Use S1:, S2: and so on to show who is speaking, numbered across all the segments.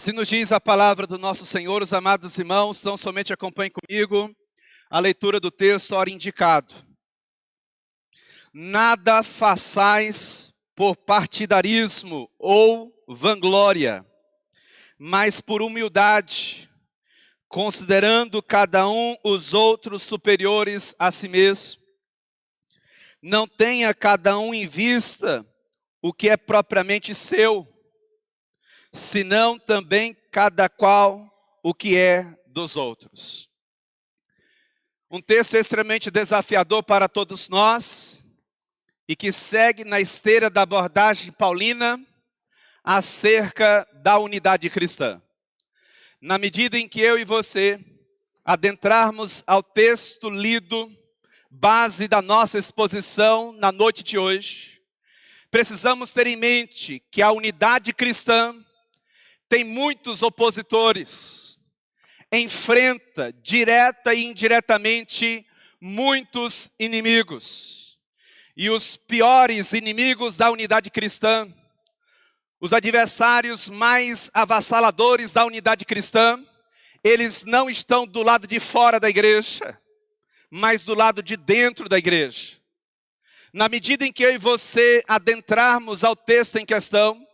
S1: Se nos diz a palavra do nosso Senhor, os amados irmãos, então somente acompanhem comigo a leitura do texto ora indicado. Nada façais por partidarismo ou vanglória, mas por humildade, considerando cada um os outros superiores a si mesmo. Não tenha cada um em vista o que é propriamente seu, senão também cada qual o que é dos outros. Um texto extremamente desafiador para todos nós e que segue na esteira da abordagem paulina acerca da unidade cristã. Na medida em que eu e você adentrarmos ao texto lido, base da nossa exposição na noite de hoje, precisamos ter em mente que a unidade cristã tem muitos opositores, enfrenta direta e indiretamente muitos inimigos. E os piores inimigos da unidade cristã, os adversários mais avassaladores da unidade cristã, eles não estão do lado de fora da igreja, mas do lado de dentro da igreja. Na medida em que eu e você adentrarmos ao texto em questão,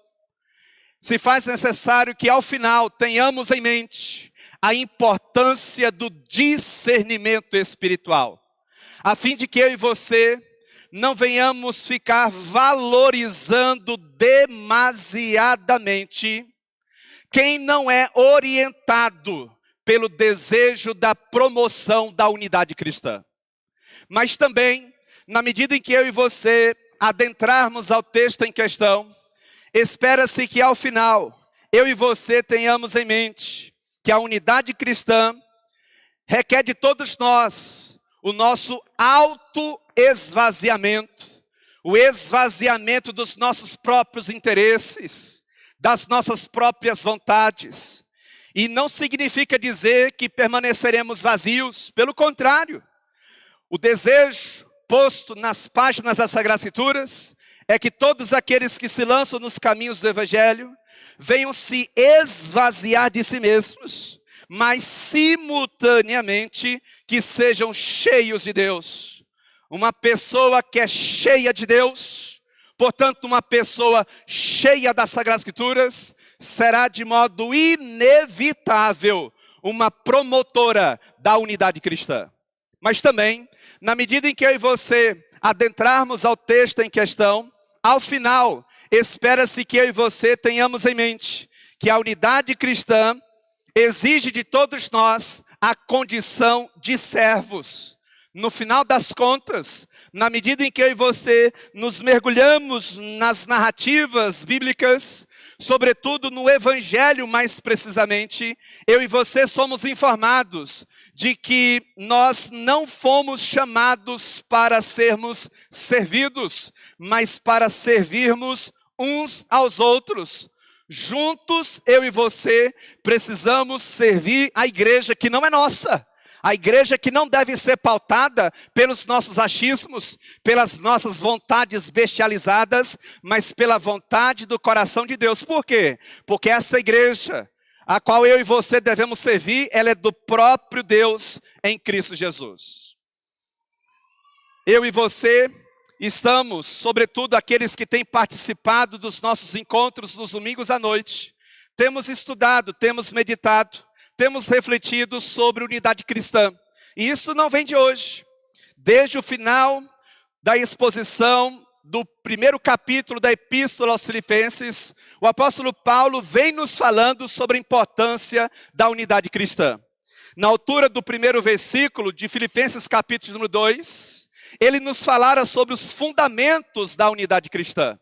S1: se faz necessário que ao final tenhamos em mente a importância do discernimento espiritual, a fim de que eu e você não venhamos ficar valorizando demasiadamente quem não é orientado pelo desejo da promoção da unidade cristã. Mas também, na medida em que eu e você adentrarmos ao texto em questão, espera-se que ao final, eu e você tenhamos em mente que a unidade cristã requer de todos nós o nosso autoesvaziamento, o esvaziamento dos nossos próprios interesses, das nossas próprias vontades. E não significa dizer que permaneceremos vazios, pelo contrário. O desejo posto nas páginas das Sagradas Escrituras é que todos aqueles que se lançam nos caminhos do Evangelho venham se esvaziar de si mesmos, mas simultaneamente que sejam cheios de Deus. Uma pessoa que é cheia de Deus, portanto uma pessoa cheia das Sagradas Escrituras, será de modo inevitável uma promotora da unidade cristã. Mas também, na medida em que eu e você adentrarmos ao texto em questão, ao final, espera-se que eu e você tenhamos em mente que a unidade cristã exige de todos nós a condição de servos. No final das contas, na medida em que eu e você nos mergulhamos nas narrativas bíblicas, sobretudo no Evangelho mais precisamente, eu e você somos informados de que nós não fomos chamados para sermos servidos, mas para servirmos uns aos outros. Juntos, eu e você, precisamos servir a igreja que não é nossa. A igreja que não deve ser pautada pelos nossos achismos, pelas nossas vontades bestializadas, mas pela vontade do coração de Deus. Por quê? Porque esta igreja, a qual eu e você devemos servir, ela é do próprio Deus em Cristo Jesus. Eu e você estamos, sobretudo aqueles que têm participado dos nossos encontros nos domingos à noite, temos estudado, temos meditado, temos refletido sobre unidade cristã. E isso não vem de hoje. Desde o final da exposição do primeiro capítulo da Epístola aos Filipenses, o apóstolo Paulo vem nos falando sobre a importância da unidade cristã. Na altura do primeiro versículo de Filipenses capítulo número 2, ele nos falara sobre os fundamentos da unidade cristã.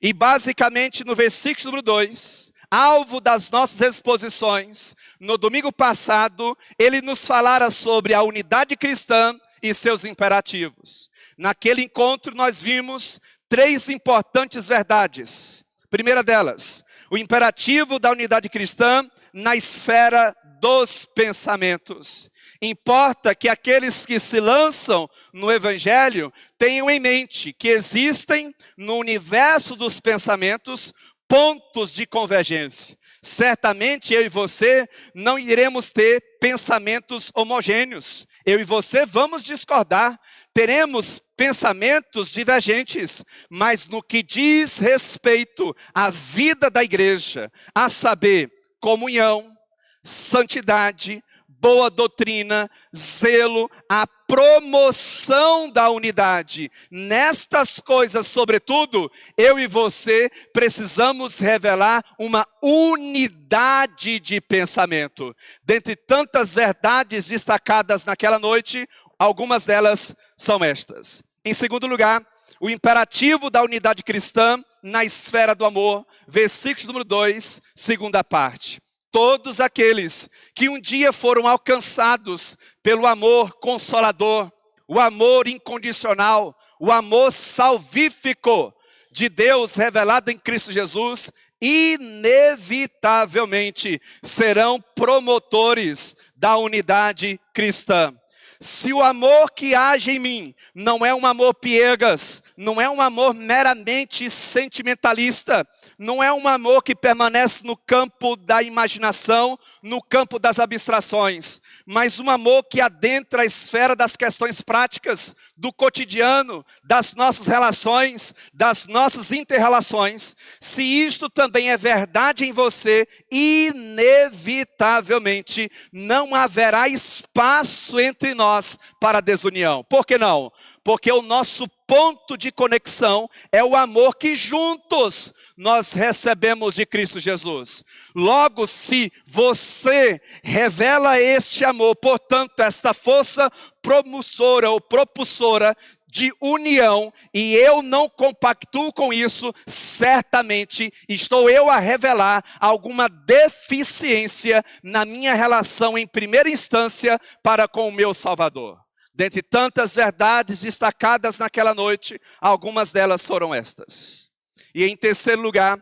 S1: E basicamente no versículo número 2, alvo das nossas exposições, no domingo passado, ele nos falara sobre a unidade cristã e seus imperativos. Naquele encontro nós vimos 3 importantes verdades. Primeira delas, o imperativo da unidade cristã na esfera dos pensamentos. Importa que aqueles que se lançam no Evangelho tenham em mente que existem no universo dos pensamentos pontos de convergência. Certamente eu e você não iremos ter pensamentos homogêneos. Eu e você vamos discordar, teremos pensamentos divergentes, mas no que diz respeito à vida da igreja, a saber, comunhão, santidade, boa doutrina, zelo, a promoção da unidade. Nestas coisas, sobretudo, eu e você precisamos revelar uma unidade de pensamento. Dentre tantas verdades destacadas naquela noite, algumas delas são estas. Em segundo lugar, o imperativo da unidade cristã na esfera do amor, versículo número 2, segunda parte. Todos aqueles que um dia foram alcançados pelo amor consolador, o amor incondicional, o amor salvífico de Deus revelado em Cristo Jesus, inevitavelmente serão promotores da unidade cristã. Se o amor que age em mim não é um amor piegas, não é um amor meramente sentimentalista, não é um amor que permanece no campo da imaginação, no campo das abstrações, mas um amor que adentra a esfera das questões práticas, do cotidiano, das nossas relações, das nossas inter-relações. Se isto também é verdade em você, inevitavelmente não haverá espaço entre nós para desunião. Por que não? Porque o nosso ponto de conexão é o amor que juntos nós recebemos de Cristo Jesus. Logo, se você revela este amor, portanto, esta força propulsora ou propulsora de união, e eu não compactuo com isso, certamente estou eu a revelar alguma deficiência na minha relação em primeira instância para com o meu Salvador. Dentre tantas verdades destacadas naquela noite, algumas delas foram estas. E em terceiro lugar,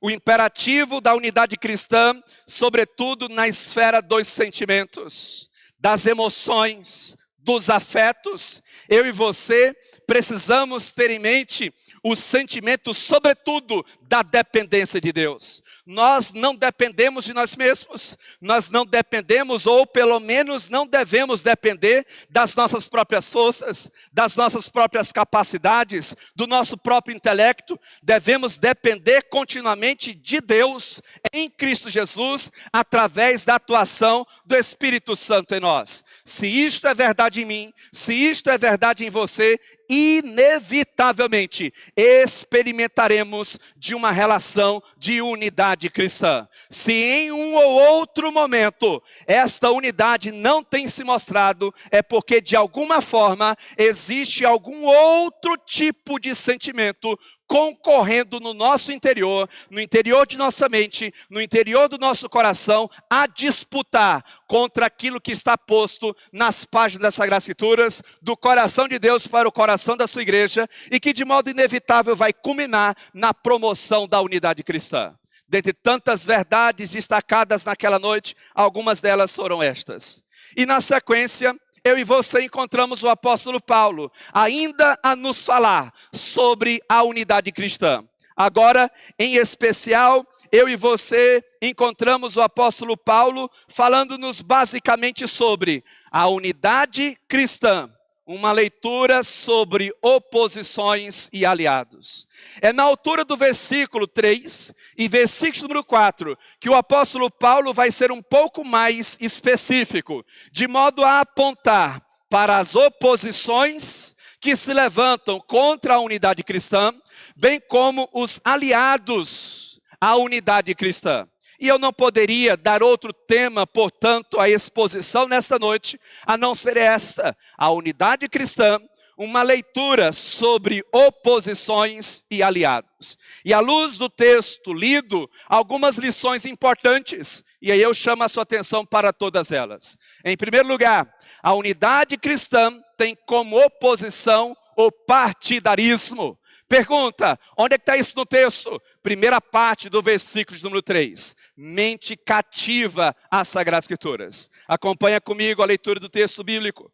S1: o imperativo da unidade cristã, sobretudo na esfera dos sentimentos, das emoções, dos afetos. Eu e você precisamos ter em mente o sentimento, sobretudo, da dependência de Deus. Nós não dependemos de nós mesmos, nós não dependemos, ou pelo menos não devemos depender das nossas próprias forças, das nossas próprias capacidades, do nosso próprio intelecto. Devemos depender continuamente de Deus, em Cristo Jesus, através da atuação do Espírito Santo em nós. Se isto é verdade em mim, se isto é verdade em você, inevitavelmente experimentaremos de uma relação de unidade cristã. Se em um ou outro momento esta unidade não tem se mostrado, é porque de alguma forma existe algum outro tipo de sentimento concorrendo no nosso interior, no interior de nossa mente, no interior do nosso coração, a disputar contra aquilo que está posto nas páginas das Sagradas Escrituras, do coração de Deus para o coração da sua igreja, e que de modo inevitável vai culminar na promoção da unidade cristã. Dentre tantas verdades destacadas naquela noite, algumas delas foram estas. E na sequência, eu e você encontramos o apóstolo Paulo, ainda a nos falar sobre a unidade cristã. Agora, em especial, eu e você encontramos o apóstolo Paulo falando-nos basicamente sobre a unidade cristã. Uma leitura sobre oposições e aliados. É na altura do versículo 3 e versículo número 4 que o apóstolo Paulo vai ser um pouco mais específico, de modo a apontar para as oposições que se levantam contra a unidade cristã, bem como os aliados à unidade cristã. E eu não poderia dar outro tema, portanto, à exposição nesta noite, a não ser esta, a unidade cristã, uma leitura sobre oposições e aliados. E à luz do texto lido, algumas lições importantes, e aí eu chamo a sua atenção para todas elas. Em primeiro lugar, a unidade cristã tem como oposição o partidarismo. Pergunta, onde é que está isso no texto? Primeira parte do versículo de número 3. Mente cativa às Sagradas Escrituras. Acompanha comigo a leitura do texto bíblico.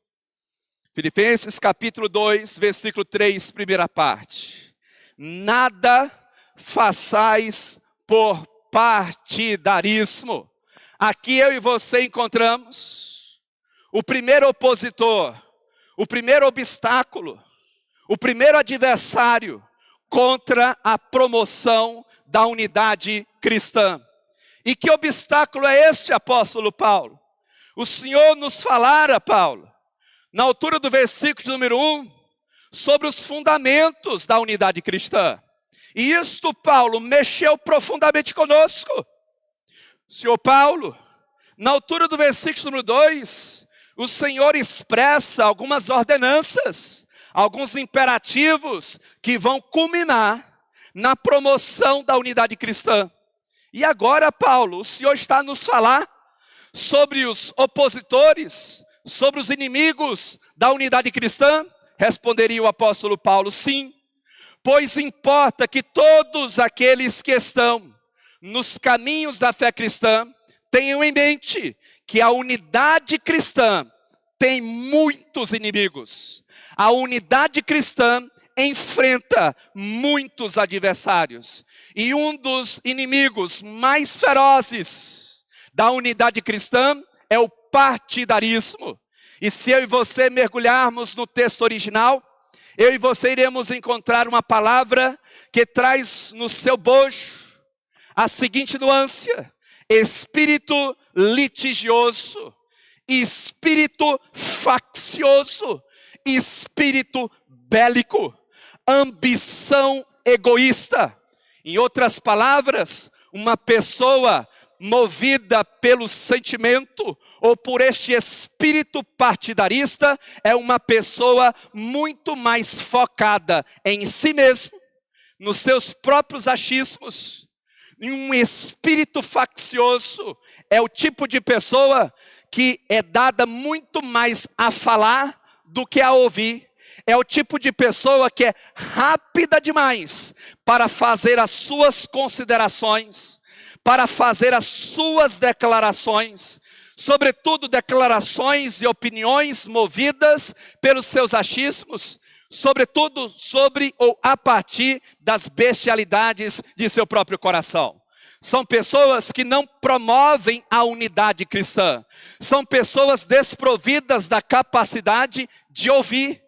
S1: Filipenses capítulo 2, versículo 3, primeira parte. Nada façais por partidarismo. Aqui eu e você encontramos o primeiro opositor, o primeiro obstáculo, o primeiro adversário contra a promoção da unidade cristã. E que obstáculo é este, apóstolo Paulo? O Senhor nos falara, Paulo, na altura do versículo número 1, sobre os fundamentos da unidade cristã. E isto, Paulo, mexeu profundamente conosco. Senhor Paulo, na altura do versículo número 2, o Senhor expressa algumas ordenanças, alguns imperativos que vão culminar na promoção da unidade cristã. E agora, Paulo, o Senhor está a nos falar sobre os opositores, sobre os inimigos da unidade cristã? Responderia o apóstolo Paulo, sim. Pois importa que todos aqueles que estão nos caminhos da fé cristã tenham em mente que a unidade cristã tem muitos inimigos. A unidade cristã enfrenta muitos adversários. E um dos inimigos mais ferozes da unidade cristã é o partidarismo. E se eu e você mergulharmos no texto original, eu e você iremos encontrar uma palavra que traz no seu bojo a seguinte nuance: espírito litigioso, espírito faccioso, espírito bélico, ambição egoísta. Em outras palavras, uma pessoa movida pelo sentimento ou por este espírito partidarista é uma pessoa muito mais focada em si mesmo, nos seus próprios achismos. E um espírito faccioso é o tipo de pessoa que é dada muito mais a falar do que a ouvir. É o tipo de pessoa que é rápida demais para fazer as suas considerações, para fazer as suas declarações, sobretudo declarações e opiniões movidas pelos seus achismos, sobretudo sobre ou a partir das bestialidades de seu próprio coração. São pessoas que não promovem a unidade cristã. São pessoas desprovidas da capacidade de ouvir,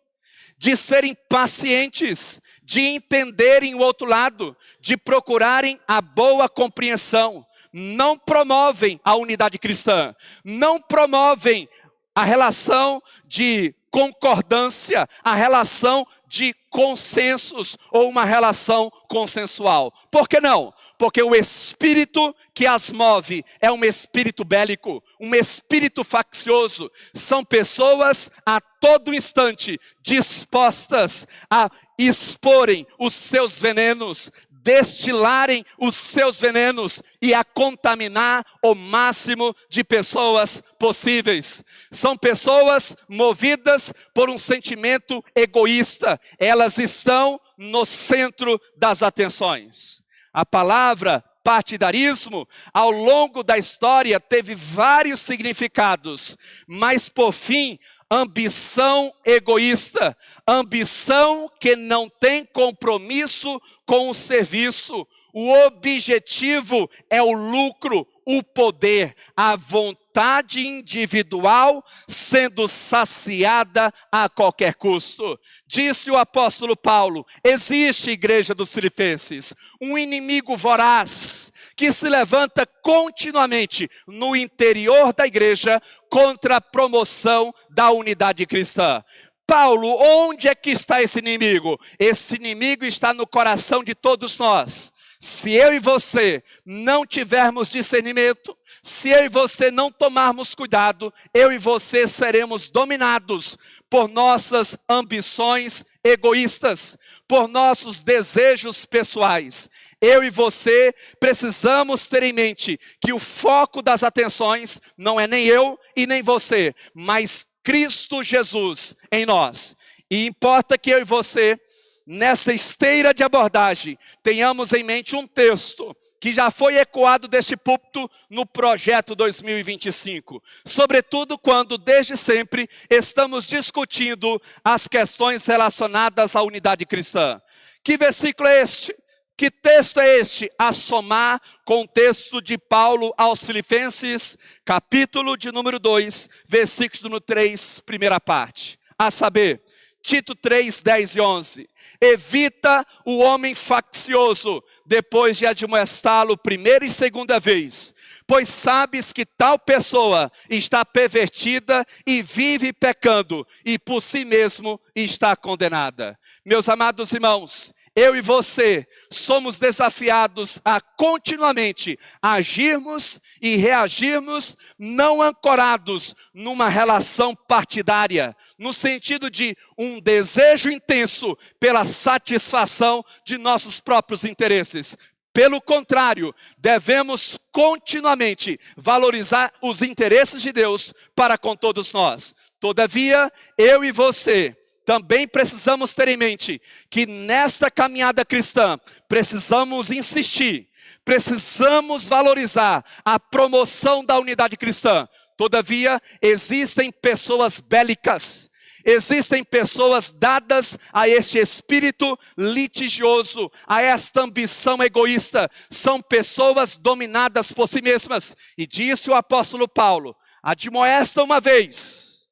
S1: de serem pacientes, de entenderem o outro lado, de procurarem a boa compreensão. Não promovem a unidade cristã, não promovem a relação de concordância, a relação de consensos ou uma relação consensual. Por que não? Porque o espírito que as move é um espírito bélico, um espírito faccioso. São pessoas a todo instante dispostas a exporem os seus venenos, destilarem os seus venenos e a contaminar o máximo de pessoas possíveis. São pessoas movidas por um sentimento egoísta. Elas estão no centro das atenções. A palavra partidarismo, ao longo da história, teve vários significados, mas por fim, ambição egoísta, ambição que não tem compromisso com o serviço. O objetivo é o lucro, o poder, a vontade individual sendo saciada a qualquer custo. Disse o apóstolo Paulo: existe, igreja dos Filipenses, um inimigo voraz que se levanta continuamente no interior da igreja contra a promoção da unidade cristã. Paulo, onde é que está esse inimigo? Esse inimigo está no coração de todos nós. Se eu e você não tivermos discernimento, se eu e você não tomarmos cuidado, eu e você seremos dominados por nossas ambições egoístas, por nossos desejos pessoais. Eu e você precisamos ter em mente que o foco das atenções não é nem eu e nem você, mas Cristo Jesus em nós. E importa que eu e você, nessa esteira de abordagem, tenhamos em mente um texto que já foi ecoado deste púlpito no projeto 2025. Sobretudo quando, desde sempre, estamos discutindo as questões relacionadas à unidade cristã. Que versículo é este? Que texto é este? A somar com o texto de Paulo aos Filipenses, capítulo de número 2, versículos número 3, primeira parte. A saber, Tito 3, 10 e 11. Evita o homem faccioso, depois de admoestá-lo primeira e segunda vez, pois sabes que tal pessoa está pervertida e vive pecando, e por si mesmo está condenada. Meus amados irmãos, eu e você somos desafiados a continuamente agirmos e reagirmos não ancorados numa relação partidária, no sentido de um desejo intenso pela satisfação de nossos próprios interesses. Pelo contrário, devemos continuamente valorizar os interesses de Deus para com todos nós. Todavia, eu e você também precisamos ter em mente que nesta caminhada cristã, precisamos insistir, precisamos valorizar a promoção da unidade cristã. Todavia, existem pessoas bélicas, existem pessoas dadas a este espírito litigioso, a esta ambição egoísta. São pessoas dominadas por si mesmas. E disse o apóstolo Paulo: admoesta uma vez,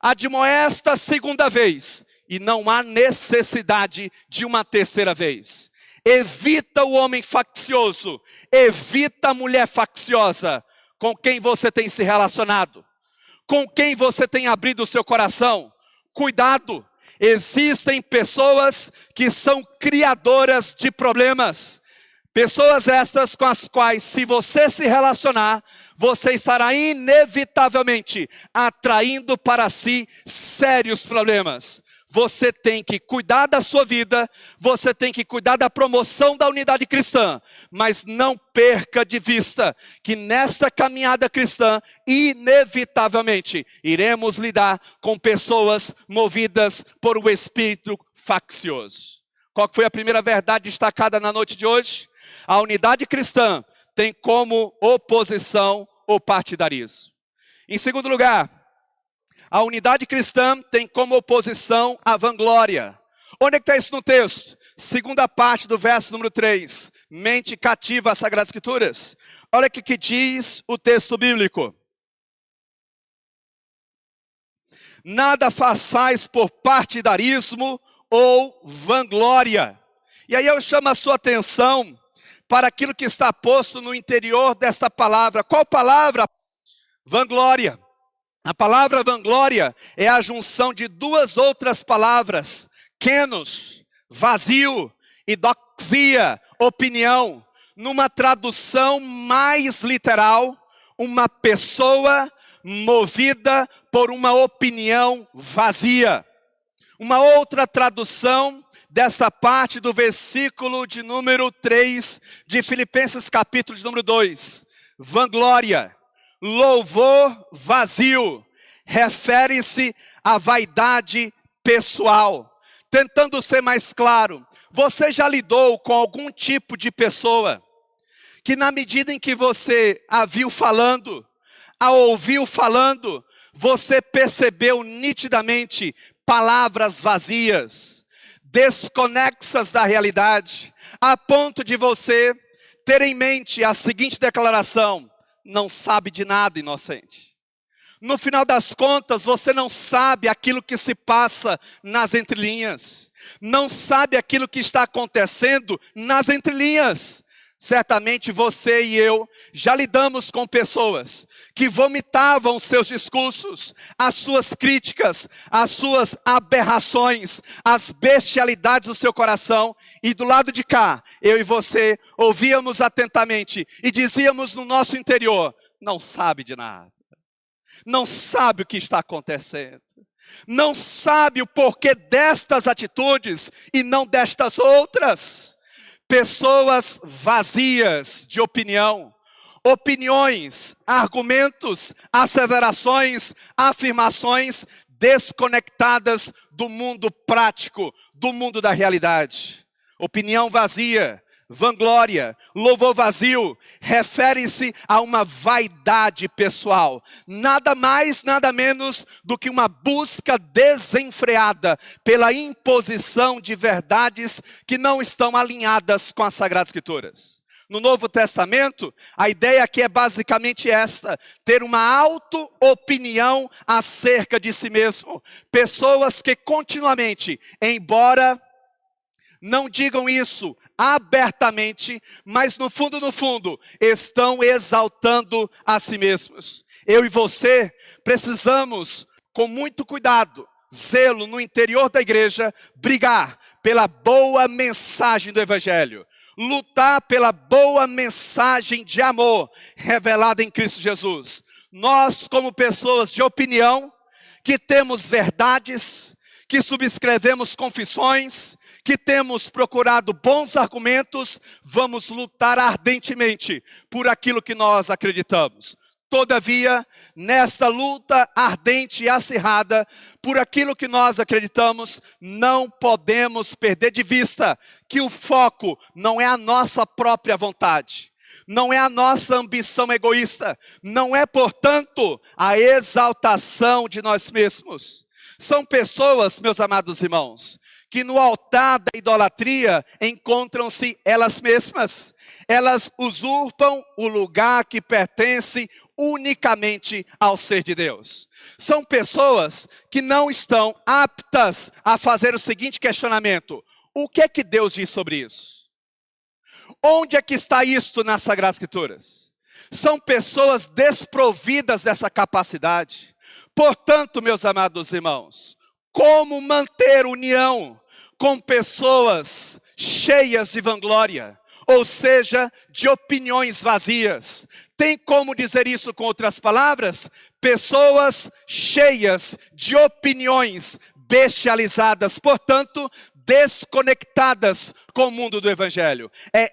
S1: admoesta segunda vez, e não há necessidade de uma terceira vez. Evita o homem faccioso, evita a mulher facciosa, com quem você tem se relacionado, com quem você tem abrido o seu coração. Cuidado, existem pessoas que são criadoras de problemas. Pessoas estas com as quais, se você se relacionar, você estará inevitavelmente atraindo para si sérios problemas. Você tem que cuidar da sua vida, você tem que cuidar da promoção da unidade cristã, mas não perca de vista que nesta caminhada cristã, inevitavelmente, iremos lidar com pessoas movidas por um espírito faccioso. Qual foi a primeira verdade destacada na noite de hoje? A unidade cristã tem como oposição o partidarismo. Em segundo lugar, a unidade cristã tem como oposição a vanglória. Onde é que está isso no texto? Segunda parte do verso número 3. Mente cativa às Sagradas Escrituras. Olha o que diz o texto bíblico. Nada façais por partidarismo ou vanglória. E aí eu chamo a sua atenção para aquilo que está posto no interior desta palavra. Qual palavra? Vanglória. A palavra vanglória é a junção de duas outras palavras. Kenos, vazio, e doxia, opinião. Numa tradução mais literal, uma pessoa movida por uma opinião vazia. Uma outra tradução desta parte do versículo de número 3 de Filipenses capítulo de número 2. Vanglória, louvor vazio, refere-se à vaidade pessoal. Tentando ser mais claro, você já lidou com algum tipo de pessoa que na medida em que você a viu falando, a ouviu falando, você percebeu nitidamente palavras vazias, desconexas da realidade, a ponto de você ter em mente a seguinte declaração: não sabe de nada, inocente. No final das contas, você não sabe aquilo que se passa nas entrelinhas, não sabe aquilo que está acontecendo nas entrelinhas. Certamente você e eu já lidamos com pessoas que vomitavam seus discursos, as suas críticas, as suas aberrações, as bestialidades do seu coração. E do lado de cá, eu e você ouvíamos atentamente e dizíamos no nosso interior: não sabe de nada, não sabe o que está acontecendo, não sabe o porquê destas atitudes e não destas outras. Pessoas vazias de opinião, opiniões, argumentos, asseverações, afirmações desconectadas do mundo prático, do mundo da realidade. Opinião vazia, vanglória, louvor vazio, refere-se a uma vaidade pessoal. Nada mais, nada menos do que uma busca desenfreada pela imposição de verdades que não estão alinhadas com as Sagradas Escrituras. No Novo Testamento, a ideia aqui é basicamente esta: ter uma auto-opinião acerca de si mesmo. Pessoas que continuamente, embora não digam isso abertamente, mas no fundo, estão exaltando a si mesmos. Eu e você precisamos, com muito cuidado, zelo no interior da igreja, brigar pela boa mensagem do Evangelho. Lutar pela boa mensagem de amor revelada em Cristo Jesus. Nós, como pessoas de opinião, que temos verdades, que subscrevemos confissões, que temos procurado bons argumentos, vamos lutar ardentemente por aquilo que nós acreditamos. Todavia, nesta luta ardente e acirrada, por aquilo que nós acreditamos, não podemos perder de vista que o foco não é a nossa própria vontade, não é a nossa ambição egoísta, não é, portanto, a exaltação de nós mesmos. São pessoas, meus amados irmãos, que no altar da idolatria encontram-se elas mesmas. Elas usurpam o lugar que pertence unicamente ao ser de Deus. São pessoas que não estão aptas a fazer o seguinte questionamento: o que é que Deus diz sobre isso? Onde é que está isto nas Sagradas Escrituras? São pessoas desprovidas dessa capacidade. Portanto, meus amados irmãos, como manter união com pessoas cheias de vanglória, ou seja, de opiniões vazias? Tem como dizer isso com outras palavras? Pessoas cheias de opiniões bestializadas, portanto, desconectadas com o mundo do Evangelho. É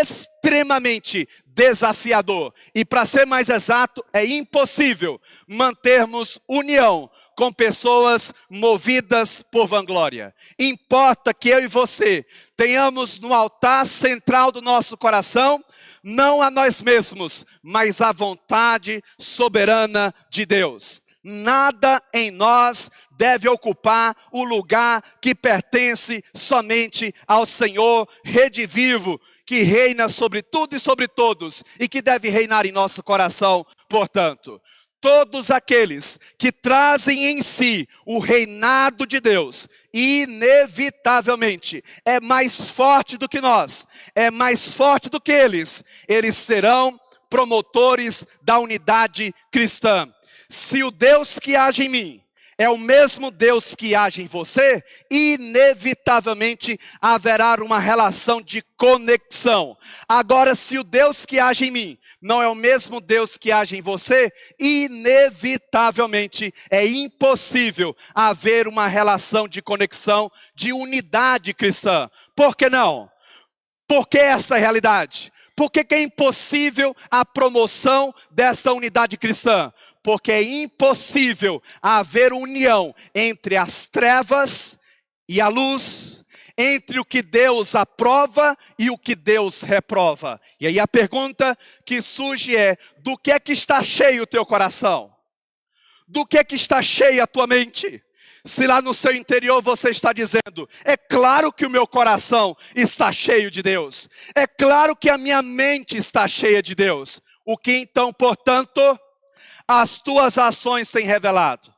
S1: extremamente desafiador e, para ser mais exato, é impossível mantermos união com pessoas movidas por vanglória. Importa que eu e você tenhamos no altar central do nosso coração não a nós mesmos, mas a vontade soberana de Deus. Nada em nós deve ocupar o lugar que pertence somente ao Senhor redivivo, que reina sobre tudo e sobre todos, e que deve reinar em nosso coração. Portanto, todos aqueles que trazem em si o reinado de Deus, inevitavelmente é mais forte do que nós, é mais forte do que eles serão promotores da unidade cristã. Se o Deus que age em mim é o mesmo Deus que age em você, inevitavelmente haverá uma relação de conexão. Agora, se o Deus que age em mim não é o mesmo Deus que age em você, inevitavelmente é impossível haver uma relação de conexão, de unidade cristã. Por que não? Por que essa realidade? Por que é impossível a promoção desta unidade cristã? Porque é impossível haver união entre as trevas e a luz, entre o que Deus aprova e o que Deus reprova. E aí a pergunta que surge é: do que é que está cheio o teu coração? Do que é que está cheia a tua mente? Se lá no seu interior você está dizendo: é claro que o meu coração está cheio de Deus, é claro que a minha mente está cheia de Deus, o que então, portanto, as tuas ações têm revelado?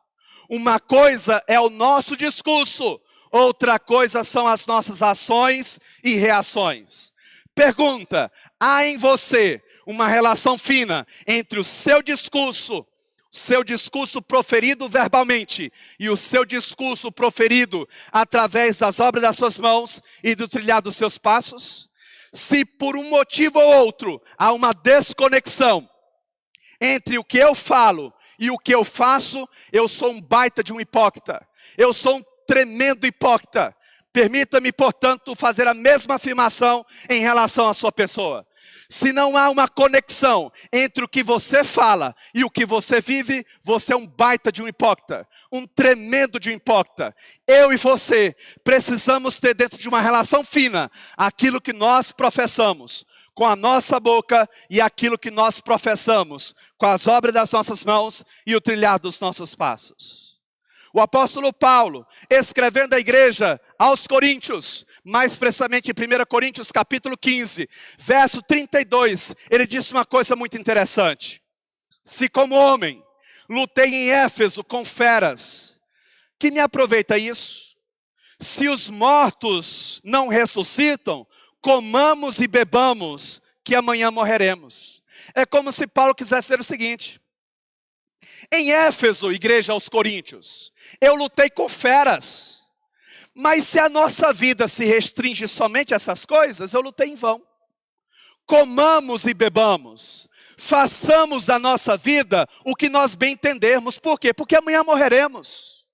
S1: Uma coisa é o nosso discurso, outra coisa são as nossas ações e reações. Pergunta: há em você uma relação fina entre o seu discurso proferido verbalmente e o seu discurso proferido através das obras das suas mãos e do trilhar dos seus passos? Se por um motivo ou outro há uma desconexão entre o que eu falo e o que eu faço, eu sou um baita de um hipócrita. Eu sou um tremendo hipócrita. Permita-me, portanto, fazer a mesma afirmação em relação à sua pessoa. Se não há uma conexão entre o que você fala e o que você vive, você é um baita de um hipócrita, um tremendo de um hipócrita. Eu e você precisamos ter dentro de uma relação fina aquilo que nós professamos com a nossa boca e aquilo que nós professamos com as obras das nossas mãos e o trilhar dos nossos passos. O apóstolo Paulo, escrevendo à igreja aos Coríntios, mais precisamente em 1 Coríntios capítulo 15, verso 32, ele disse uma coisa muito interessante. Se como homem lutei em Éfeso com feras, que me aproveita isso? Se os mortos não ressuscitam, comamos e bebamos, que amanhã morreremos. É como se Paulo quisesse dizer o seguinte: em Éfeso, igreja aos Coríntios, eu lutei com feras, mas se a nossa vida se restringe somente a essas coisas, eu lutei em vão. Comamos e bebamos, façamos da nossa vida o que nós bem entendermos. Por quê? Porque amanhã morreremos.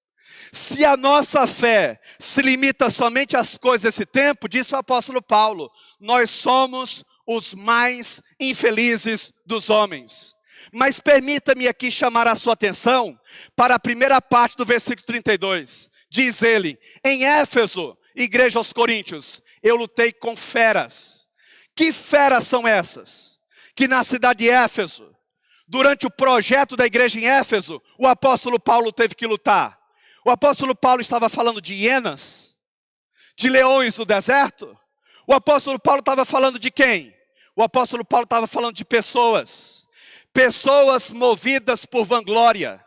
S1: Se a nossa fé se limita somente às coisas desse tempo, disse o apóstolo Paulo, nós somos os mais infelizes dos homens. Mas permita-me aqui chamar a sua atenção para a primeira parte do versículo 32. Diz ele, em Éfeso, igreja aos Coríntios, eu lutei com feras. Que feras são essas? Que na cidade de Éfeso, durante o projeto da igreja em Éfeso, o apóstolo Paulo teve que lutar. O apóstolo Paulo estava falando de hienas, de leões do deserto. O apóstolo Paulo estava falando de quem? O apóstolo Paulo estava falando de pessoas. Pessoas movidas por vanglória,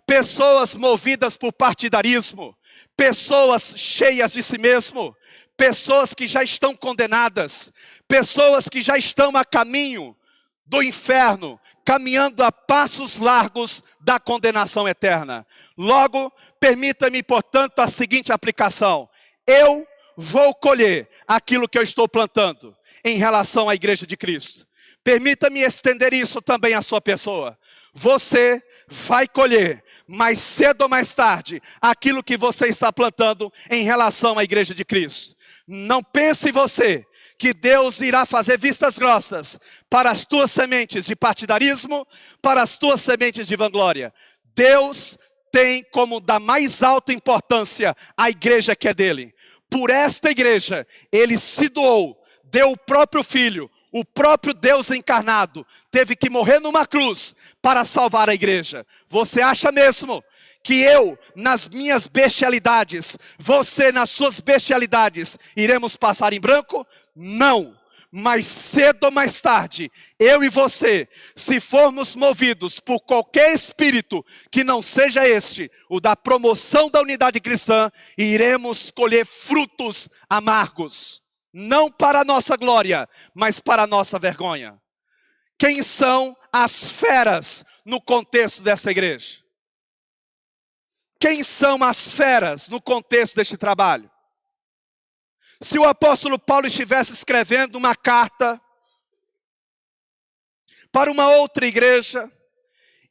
S1: pessoas movidas por partidarismo, pessoas cheias de si mesmo, pessoas que já estão condenadas, pessoas que já estão a caminho do inferno, caminhando a passos largos da condenação eterna. Logo, permita-me, portanto, a seguinte aplicação: eu vou colher aquilo que eu estou plantando em relação à igreja de Cristo. Permita-me estender isso também à sua pessoa. Você vai colher, mais cedo ou mais tarde, aquilo que você está plantando em relação à igreja de Cristo. Não pense você que Deus irá fazer vistas grossas para as tuas sementes de partidarismo, para as tuas sementes de vanglória. Deus tem como da mais alta importância a igreja que é dele. Por esta igreja, ele se doou, deu o próprio Filho. O próprio Deus encarnado teve que morrer numa cruz para salvar a igreja. Você acha mesmo que eu, nas minhas bestialidades, você nas suas bestialidades, iremos passar em branco? Não. Mas cedo ou mais tarde, eu e você, se formos movidos por qualquer espírito que não seja este, o da promoção da unidade cristã, iremos colher frutos amargos. Não para a nossa glória, mas para a nossa vergonha. Quem são as feras no contexto dessa igreja? Quem são as feras no contexto deste trabalho? Se o apóstolo Paulo estivesse escrevendo uma carta para uma outra igreja,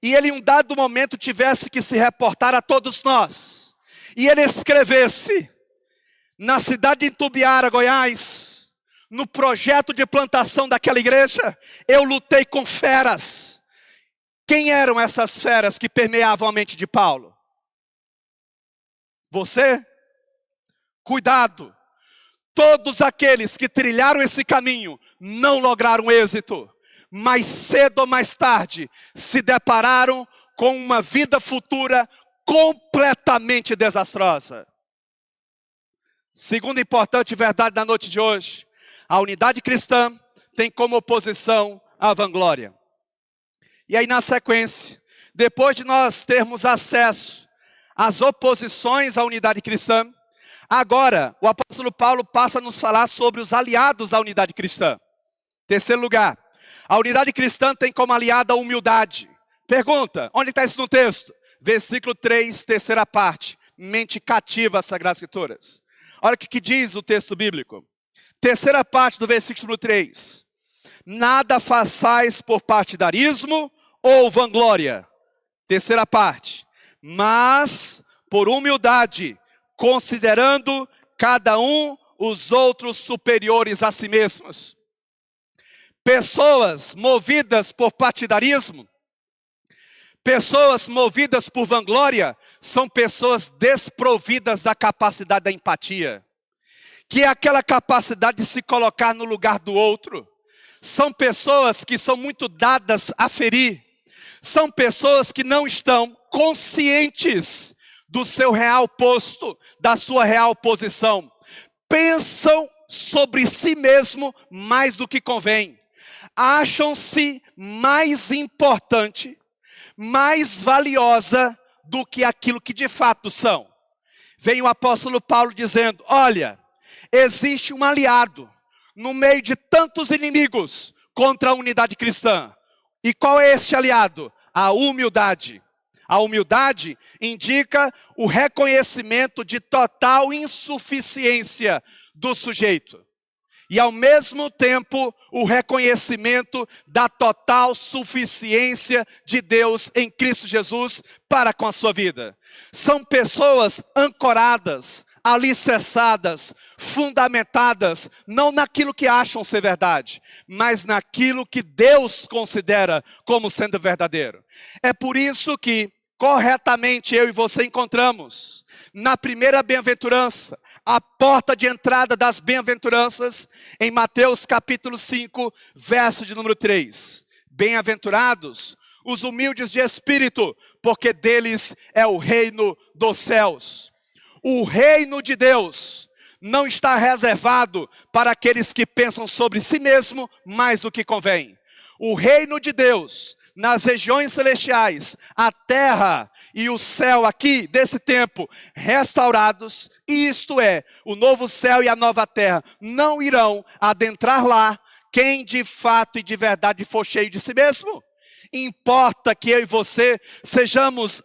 S1: e ele em um dado momento tivesse que se reportar a todos nós, e ele escrevesse na cidade de Itumbiara, Goiás, no projeto de plantação daquela igreja, eu lutei com feras. Quem eram essas feras que permeavam a mente de Paulo? Você? Cuidado. Todos aqueles que trilharam esse caminho não lograram êxito. Mais cedo ou mais tarde, se depararam com uma vida futura completamente desastrosa. Segunda importante verdade da noite de hoje: a unidade cristã tem como oposição a vanglória. E aí na sequência, depois de nós termos acesso às oposições à unidade cristã, agora o apóstolo Paulo passa a nos falar sobre os aliados da unidade cristã. Terceiro lugar, a unidade cristã tem como aliada a humildade. Pergunta, onde está isso no texto? Versículo 3, terceira parte, mente cativa às Sagradas Escrituras. Olha o que diz o texto bíblico. Terceira parte do versículo 3. Nada façais por partidarismo ou vanglória. Terceira parte. Mas por humildade, considerando cada um os outros superiores a si mesmos. Pessoas movidas por partidarismo, pessoas movidas por vanglória, são pessoas desprovidas da capacidade da empatia, que é aquela capacidade de se colocar no lugar do outro. São pessoas que são muito dadas a ferir. São pessoas que não estão conscientes do seu real posto, da sua real posição. Pensam sobre si mesmo mais do que convém. Acham-se mais importante, mais valiosa do que aquilo que de fato são. Vem o apóstolo Paulo dizendo: olha, existe um aliado no meio de tantos inimigos contra a unidade cristã. E qual é esse aliado? A humildade. A humildade indica o reconhecimento de total insuficiência do sujeito. E ao mesmo tempo, o reconhecimento da total suficiência de Deus em Cristo Jesus para com a sua vida. São pessoas ancoradas, alicerçadas, fundamentadas, não naquilo que acham ser verdade, mas naquilo que Deus considera como sendo verdadeiro. É por isso que, corretamente, eu e você encontramos, na primeira bem-aventurança, a porta de entrada das bem-aventuranças, em Mateus capítulo 5, verso de número 3. Bem-aventurados os humildes de espírito, porque deles é o reino dos céus. O reino de Deus não está reservado para aqueles que pensam sobre si mesmo mais do que convém. O reino de Deus, nas regiões celestiais, a terra e o céu aqui, desse tempo, restaurados, e isto é, o novo céu e a nova terra, não irão adentrar lá quem de fato e de verdade for cheio de si mesmo. Importa que eu e você sejamos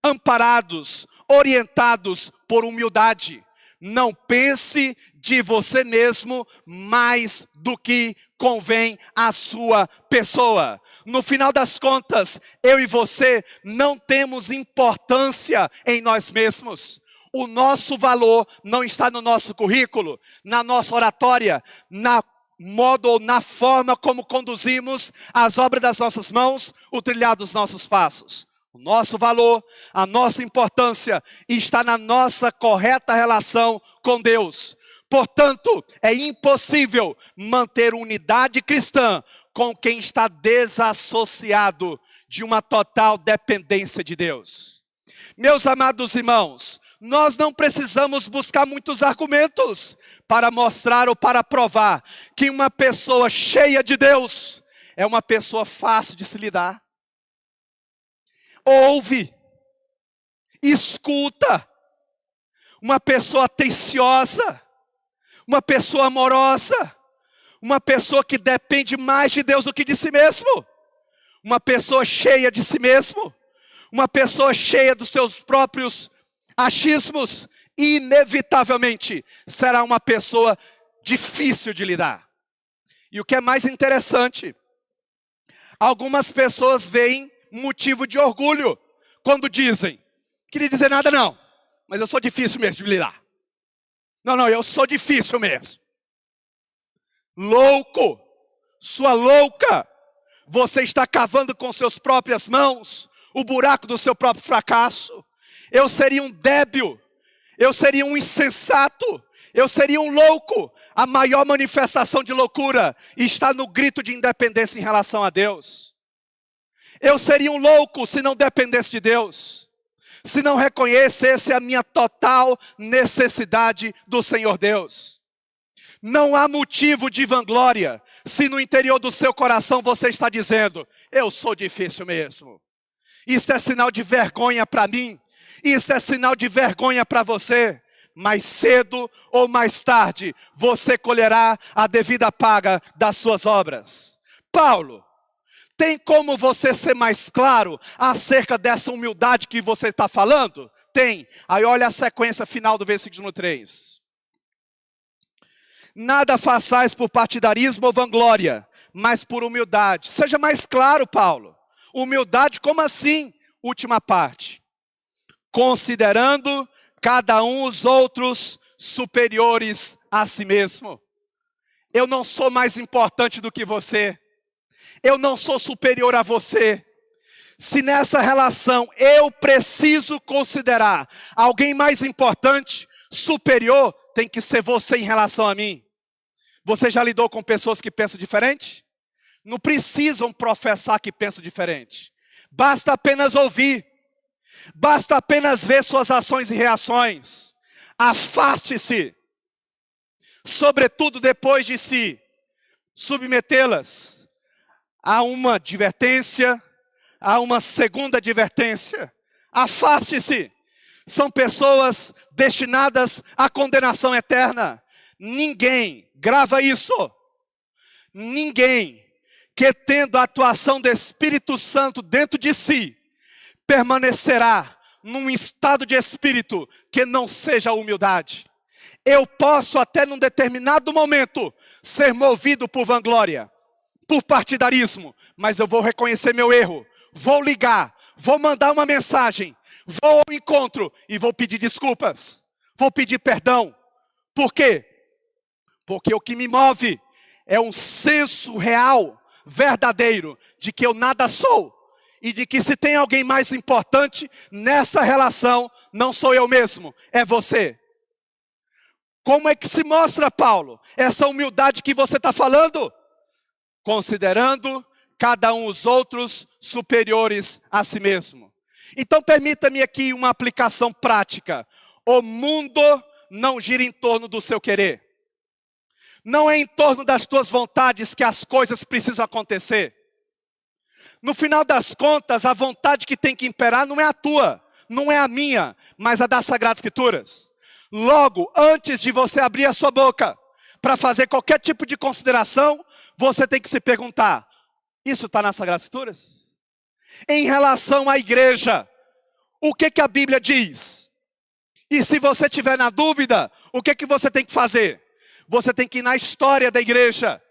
S1: amparados, orientados por humildade. Não pense de você mesmo mais do que convém à sua pessoa. No final das contas, eu e você não temos importância em nós mesmos. O nosso valor não está no nosso currículo, na nossa oratória, na modo ou na forma como conduzimos as obras das nossas mãos, o trilhar dos nossos passos. O nosso valor, a nossa importância está na nossa correta relação com Deus. Portanto, é impossível manter unidade cristã com quem está desassociado de uma total dependência de Deus. Meus amados irmãos, nós não precisamos buscar muitos argumentos para mostrar ou para provar que uma pessoa cheia de Deus é uma pessoa fácil de se lidar. Ouve, escuta, uma pessoa atenciosa, uma pessoa amorosa, uma pessoa que depende mais de Deus do que de si mesmo, uma pessoa cheia de si mesmo, uma pessoa cheia dos seus próprios achismos, inevitavelmente será uma pessoa difícil de lidar. E o que é mais interessante, algumas pessoas veem motivo de orgulho quando dizem: não queria dizer nada não, mas eu sou difícil mesmo de lidar. Não, eu sou difícil mesmo. Louco, sua louca, você está cavando com suas próprias mãos o buraco do seu próprio fracasso. Eu seria um débil, eu seria um insensato, eu seria um louco. A maior manifestação de loucura está no grito de independência em relação a Deus. Eu seria um louco se não dependesse de Deus, se não reconhecesse a minha total necessidade do Senhor Deus. Não há motivo de vanglória se no interior do seu coração você está dizendo: eu sou difícil mesmo. Isso é sinal de vergonha para mim, isso é sinal de vergonha para você. Mais cedo ou mais tarde você colherá a devida paga das suas obras. Paulo, tem como você ser mais claro acerca dessa humildade que você está falando? Tem. Aí olha a sequência final do versículo 3. Nada façais por partidarismo ou vanglória, mas por humildade. Seja mais claro, Paulo. Humildade, como assim? Última parte. Considerando cada um os outros superiores a si mesmo. Eu não sou mais importante do que você. Eu não sou superior a você. Se nessa relação eu preciso considerar alguém mais importante, superior, tem que ser você em relação a mim. Você já lidou com pessoas que pensam diferente? Não precisam professar que pensam diferente. Basta apenas ouvir. Basta apenas ver suas ações e reações. Afaste-se. Sobretudo depois de se submetê-las a uma advertência, a uma segunda advertência. Afaste-se. São pessoas destinadas à condenação eterna. Ninguém, grava isso, ninguém que tendo a atuação do Espírito Santo dentro de si, permanecerá num estado de espírito que não seja a humildade. Eu posso até num determinado momento ser movido por vanglória, por partidarismo, mas eu vou reconhecer meu erro, vou ligar, vou mandar uma mensagem, vou ao encontro e vou pedir desculpas, vou pedir perdão. Por quê? Porque o que me move é um senso real, verdadeiro, de que eu nada sou. E de que se tem alguém mais importante nessa relação, não sou eu mesmo, é você. Como é que se mostra, Paulo, essa humildade que você está falando? Considerando cada um os outros superiores a si mesmo. Então permita-me aqui uma aplicação prática. O mundo não gira em torno do seu querer. Não é em torno das tuas vontades que as coisas precisam acontecer. No final das contas, a vontade que tem que imperar não é a tua, não é a minha, mas a das Sagradas Escrituras. Logo, antes de você abrir a sua boca para fazer qualquer tipo de consideração, você tem que se perguntar, isso está nas Sagradas Escrituras? Em relação à igreja, o que a Bíblia diz? E se você tiver na dúvida, o que você tem que fazer? Você tem que ir na história da igreja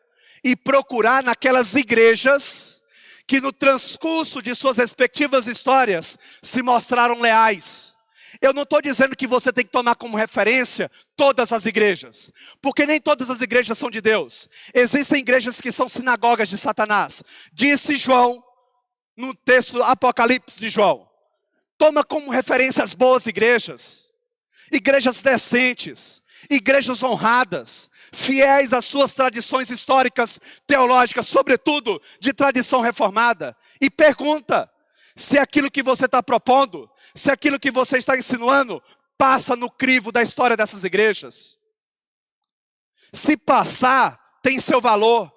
S1: e procurar naquelas igrejas que no transcurso de suas respectivas histórias se mostraram leais. Eu não estou dizendo que você tem que tomar como referência todas as igrejas, porque nem todas as igrejas são de Deus. Existem igrejas que são sinagogas de Satanás. Disse João, no texto do Apocalipse de João. Toma como referência as boas igrejas, igrejas decentes, igrejas honradas, fiéis às suas tradições históricas, teológicas, sobretudo de tradição reformada. E pergunta se aquilo que você está propondo, se aquilo que você está insinuando, passa no crivo da história dessas igrejas. Se passar, tem seu valor,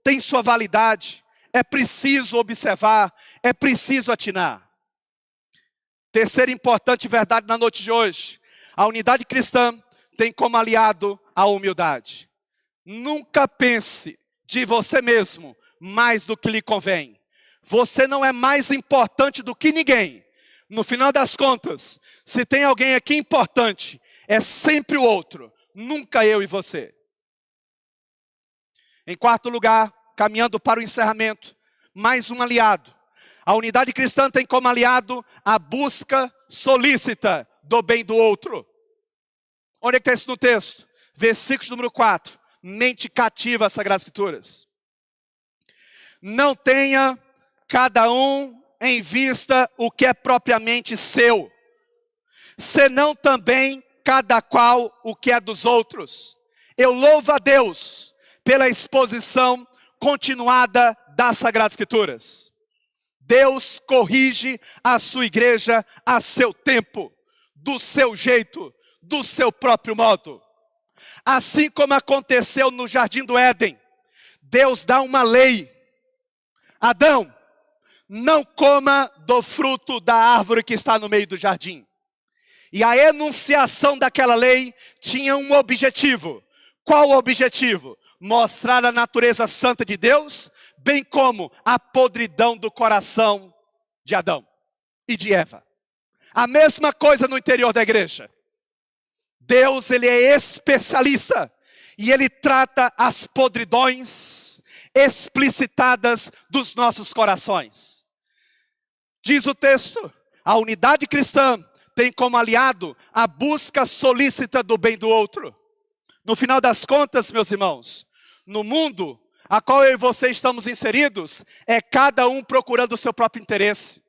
S1: tem sua validade. É preciso observar, é preciso atinar. Terceira importante verdade na noite de hoje. A unidade cristã tem como aliado a humildade. Nunca pense de você mesmo mais do que lhe convém. Você não é mais importante do que ninguém. No final das contas, se tem alguém aqui importante, é sempre o outro, nunca eu e você. Em quarto lugar, caminhando para o encerramento, mais um aliado. A unidade cristã tem como aliado a busca solícita do bem do outro. Onde é que está isso no texto? Versículo número 4. Mente cativa às Sagradas Escrituras. Não tenha cada um em vista o que é propriamente seu, senão também cada qual o que é dos outros. Eu louvo a Deus pela exposição continuada das Sagradas Escrituras. Deus corrige a sua igreja a seu tempo, do seu jeito, do seu próprio modo. Assim como aconteceu no Jardim do Éden, Deus dá uma lei. Adão, não coma do fruto da árvore que está no meio do jardim. E a enunciação daquela lei tinha um objetivo. Qual o objetivo? Mostrar a natureza santa de Deus, bem como a podridão do coração de Adão e de Eva. A mesma coisa no interior da igreja. Deus, ele é especialista e ele trata as podridões explicitadas dos nossos corações. Diz o texto, a unidade cristã tem como aliado a busca solícita do bem do outro. No final das contas, meus irmãos, no mundo a qual eu e você estamos inseridos, é cada um procurando o seu próprio interesse.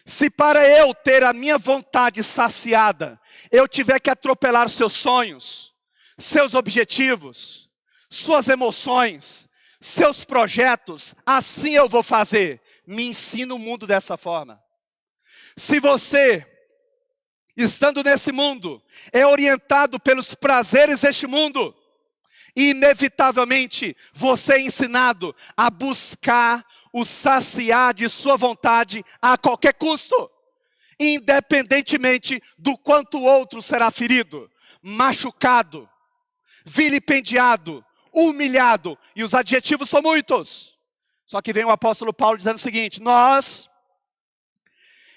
S1: Se para eu ter a minha vontade saciada, eu tiver que atropelar os seus sonhos, seus objetivos, suas emoções, seus projetos, assim eu vou fazer. Me ensina o mundo dessa forma. Se você, estando nesse mundo, é orientado pelos prazeres deste mundo, inevitavelmente você é ensinado a buscar o saciar de sua vontade a qualquer custo, independentemente do quanto o outro será ferido, machucado, vilipendiado, humilhado, e os adjetivos são muitos. Só que vem o apóstolo Paulo dizendo o seguinte: nós,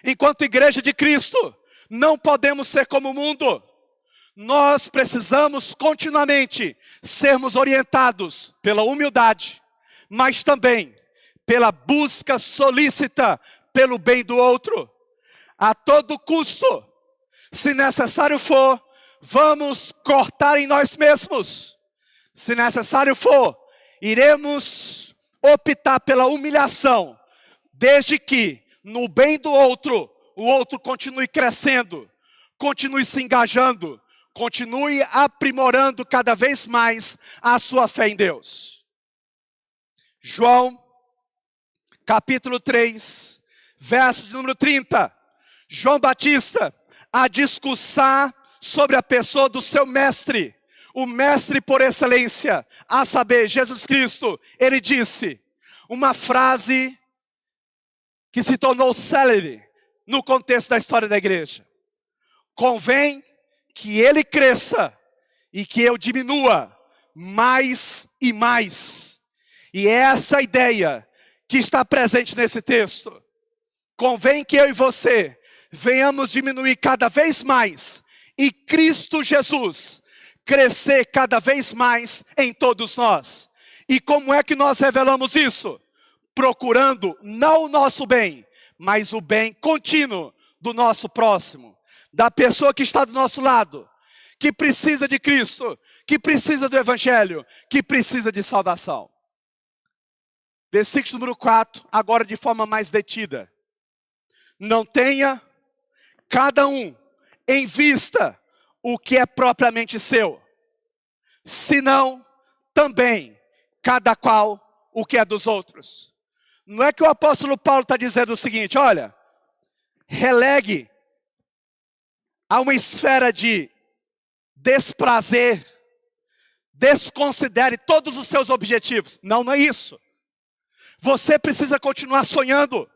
S1: enquanto igreja de Cristo, não podemos ser como o mundo. Nós precisamos continuamente sermos orientados pela humildade, mas também pela busca solícita pelo bem do outro, a todo custo. Se necessário for, vamos cortar em nós mesmos. Se necessário for, iremos optar pela humilhação, desde que no bem do outro, o outro continue crescendo, continue se engajando, continue aprimorando cada vez mais a sua fé em Deus. João, capítulo 3, verso de número 30. João Batista, a discursar sobre a pessoa do seu mestre, o mestre por excelência, a saber, Jesus Cristo, ele disse uma frase que se tornou célebre no contexto da história da igreja: convém que ele cresça e que eu diminua mais e mais. E é essa ideia que está presente nesse texto. Convém que eu e você venhamos diminuir cada vez mais e Cristo Jesus crescer cada vez mais em todos nós. E como é que nós revelamos isso? Procurando não o nosso bem, mas o bem contínuo do nosso próximo, da pessoa que está do nosso lado, que precisa de Cristo, que precisa do Evangelho, que precisa de salvação. Versículo número 4, agora de forma mais detida. Não tenha cada um em vista o que é propriamente seu, senão também cada qual o que é dos outros. Não é que o apóstolo Paulo está dizendo o seguinte: olha, relegue a uma esfera de desprazer, desconsidere todos os seus objetivos. Não é isso. Você precisa continuar sonhando,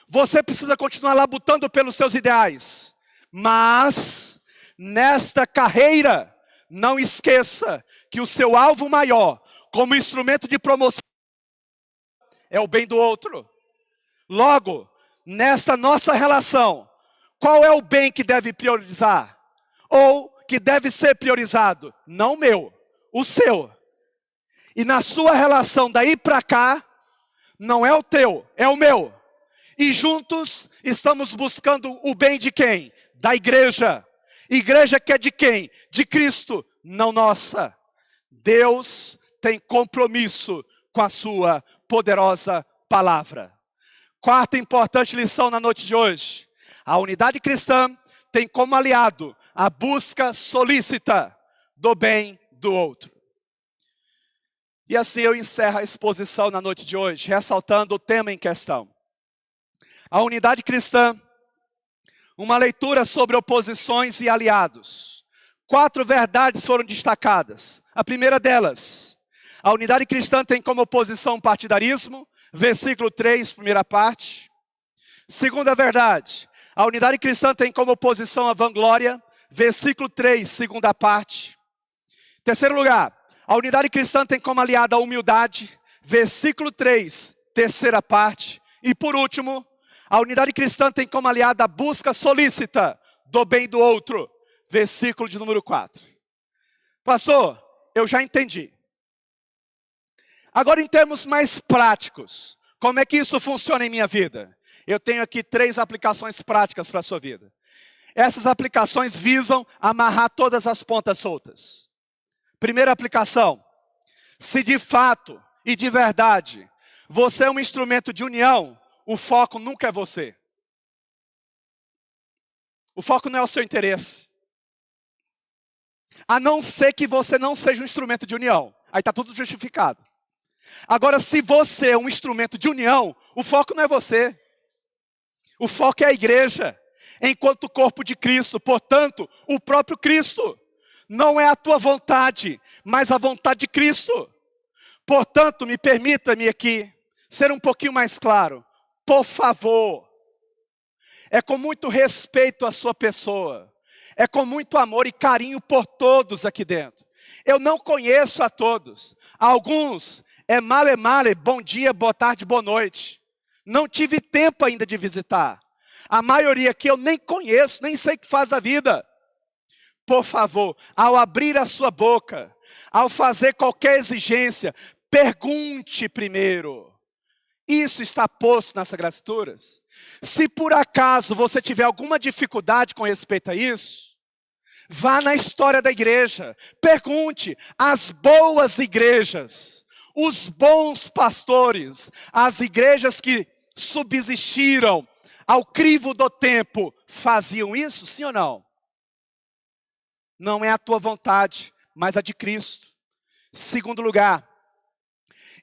S1: você precisa continuar labutando pelos seus ideais, mas nesta carreira, não esqueça que o seu alvo maior, como instrumento de promoção, é o bem do outro. Logo, nesta nossa relação, qual é o bem que deve priorizar? Ou que deve ser priorizado? Não o meu, o seu. E na sua relação daí para cá, não é o teu, é o meu. E juntos estamos buscando o bem de quem? Da igreja. Igreja que é de quem? De Cristo, não nossa. Deus tem compromisso com a sua poderosa palavra. Quarta importante lição na noite de hoje: a unidade cristã tem como aliado a busca solícita do bem do outro. E assim eu encerro a exposição na noite de hoje, ressaltando o tema em questão. A unidade cristã, uma leitura sobre oposições e aliados. 4 verdades foram destacadas. A primeira delas: a unidade cristã tem como oposição o partidarismo, versículo 3, primeira parte. Segunda verdade: a unidade cristã tem como oposição a vanglória, versículo 3, segunda parte. Terceiro lugar: a unidade cristã tem como aliada a humildade, versículo 3, terceira parte. E por último, a unidade cristã tem como aliada a busca solícita do bem do outro, versículo de número 4. Pastor, eu já entendi. Agora, em termos mais práticos, como é que isso funciona em minha vida? Eu tenho aqui 3 aplicações práticas para a sua vida. Essas aplicações visam amarrar todas as pontas soltas. Primeira aplicação: Se de fato e de verdade você é um instrumento de união, o foco nunca é você. O foco não é o seu interesse. A não ser que você não seja um instrumento de união. Aí está tudo justificado. Agora, se você é um instrumento de união, o foco não é você. O foco é a igreja, enquanto corpo de Cristo. Portanto, o próprio Cristo. Não é a tua vontade, mas a vontade de Cristo. Portanto, me permita-me aqui ser um pouquinho mais claro. Por favor. É com muito respeito à sua pessoa. É com muito amor e carinho por todos aqui dentro. Eu não conheço a todos. Alguns é male, bom dia, boa tarde, boa noite. Não tive tempo ainda de visitar. A maioria aqui eu nem conheço, nem sei o que faz da vida. Por favor, ao abrir a sua boca, ao fazer qualquer exigência, pergunte primeiro. Isso está posto nas Sagradas Escrituras. Se por acaso você tiver alguma dificuldade com respeito a isso, vá na história da igreja, pergunte as boas igrejas, os bons pastores, as igrejas que subsistiram ao crivo do tempo, faziam isso, sim ou não? Não é a tua vontade, mas a de Cristo. Segundo lugar,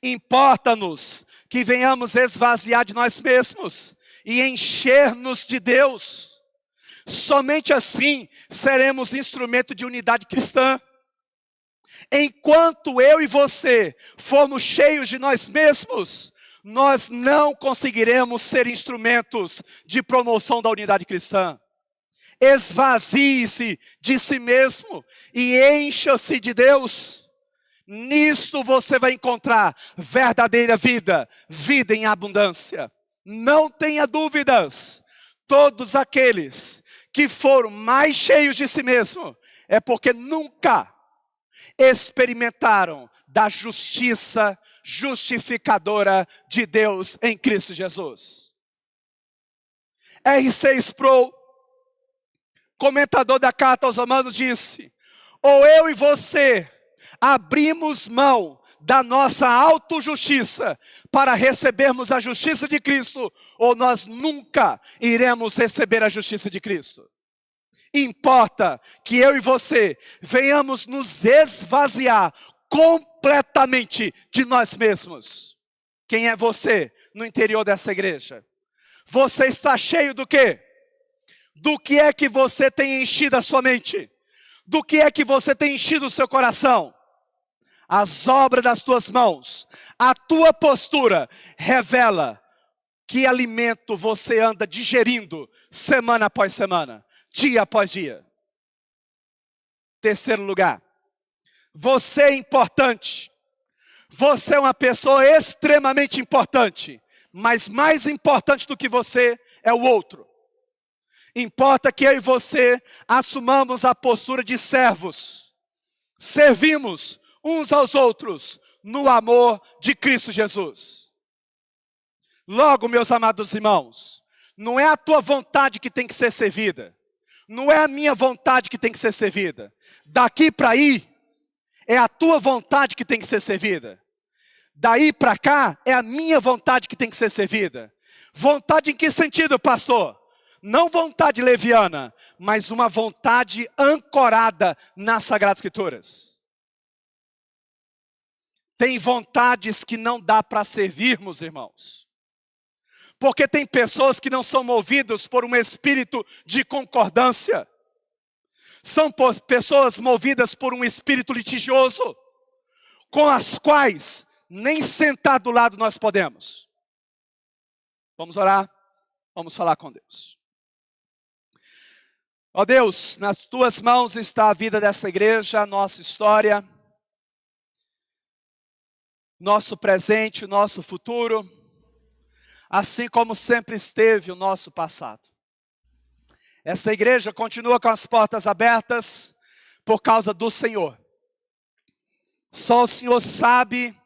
S1: importa-nos que venhamos esvaziar de nós mesmos e encher-nos de Deus. Somente assim seremos instrumento de unidade cristã. Enquanto eu e você formos cheios de nós mesmos, nós não conseguiremos ser instrumentos de promoção da unidade cristã. Esvazie-se de si mesmo e encha-se de Deus. Nisto você vai encontrar verdadeira vida, vida em abundância. Não tenha dúvidas, todos aqueles que foram mais cheios de si mesmo, é porque nunca experimentaram da justiça justificadora de Deus em Cristo Jesus. R.C. Sproul, comentador da carta aos Romanos, disse: ou eu e você abrimos mão da nossa autojustiça para recebermos a justiça de Cristo, ou nós nunca iremos receber a justiça de Cristo. Importa que eu e você venhamos nos esvaziar completamente de nós mesmos. Quem é você no interior dessa igreja? Você está cheio do quê? Do que é que você tem enchido a sua mente? Do que é que você tem enchido o seu coração? As obras das tuas mãos, a tua postura revela que alimento você anda digerindo semana após semana, dia após dia. Terceiro lugar, você é importante. Você é uma pessoa extremamente importante, mas mais importante do que você é o outro. Importa que eu e você assumamos a postura de servos. Servimos uns aos outros no amor de Cristo Jesus. Logo, meus amados irmãos, não é a tua vontade que tem que ser servida. Não é a minha vontade que tem que ser servida. Daqui para aí, é a tua vontade que tem que ser servida. Daí para cá, é a minha vontade que tem que ser servida. Vontade em que sentido, pastor? Não vontade leviana, mas uma vontade ancorada nas Sagradas Escrituras. Tem vontades que não dá para servirmos, irmãos. Porque tem pessoas que não são movidas por um espírito de concordância. São pessoas movidas por um espírito litigioso, com as quais nem sentar do lado nós podemos. Vamos orar, vamos falar com Deus. Ó Deus, nas tuas mãos está a vida dessa igreja, a nossa história, nosso presente, o nosso futuro, assim como sempre esteve o nosso passado. Essa igreja continua com as portas abertas por causa do Senhor. Só o Senhor sabe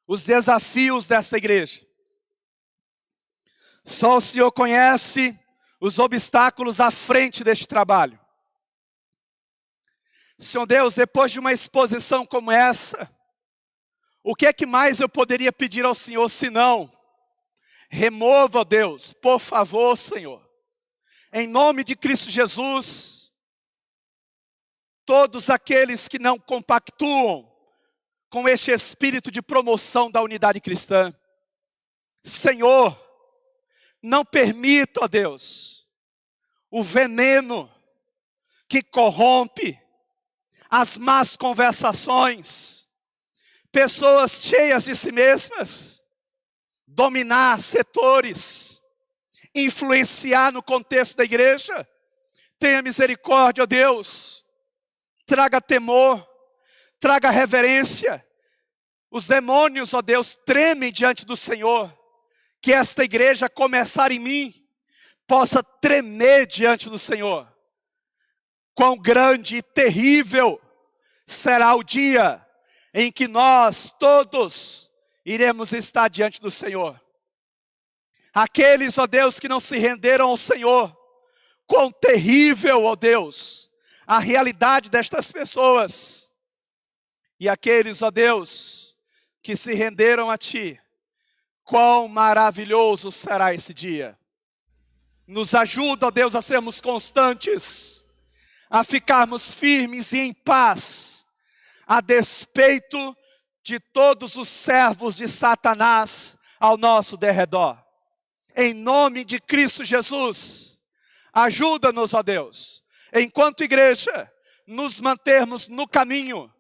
S1: os desafios dessa igreja. Só o Senhor conhece os obstáculos à frente deste trabalho. Senhor Deus, depois de uma exposição como essa, O que é que mais eu poderia pedir ao Senhor senão? Remova, ó Deus, por favor, Senhor, em nome de Cristo Jesus, todos aqueles que não compactuam com este espírito de promoção da unidade cristã. Senhor, não permita, ó Deus, o veneno que corrompe, as más conversações, pessoas cheias de si mesmas, dominar setores, influenciar no contexto da igreja. Tenha misericórdia, ó Deus, traga temor, traga reverência. Os demônios, ó Deus, tremem diante do Senhor. Que esta igreja, começar em mim, possa tremer diante do Senhor. Quão grande e terrível será o dia em que nós todos iremos estar diante do Senhor. Aqueles, ó Deus, que não se renderam ao Senhor, quão terrível, ó Deus, a realidade destas pessoas. E aqueles, ó Deus, que se renderam a Ti, quão maravilhoso será esse dia. Nos ajuda, ó Deus, a sermos constantes, a ficarmos firmes e em paz, a despeito de todos os servos de Satanás ao nosso derredor. Em nome de Cristo Jesus, ajuda-nos, ó Deus, enquanto igreja, nos mantermos no caminho.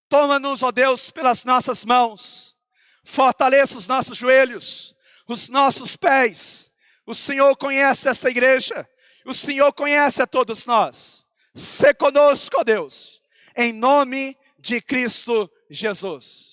S1: Toma-nos, ó Deus, pelas nossas mãos, fortaleça os nossos joelhos, os nossos pés. O Senhor conhece esta igreja, o Senhor conhece a todos nós. Sê conosco, ó Deus, em nome de Cristo Jesus.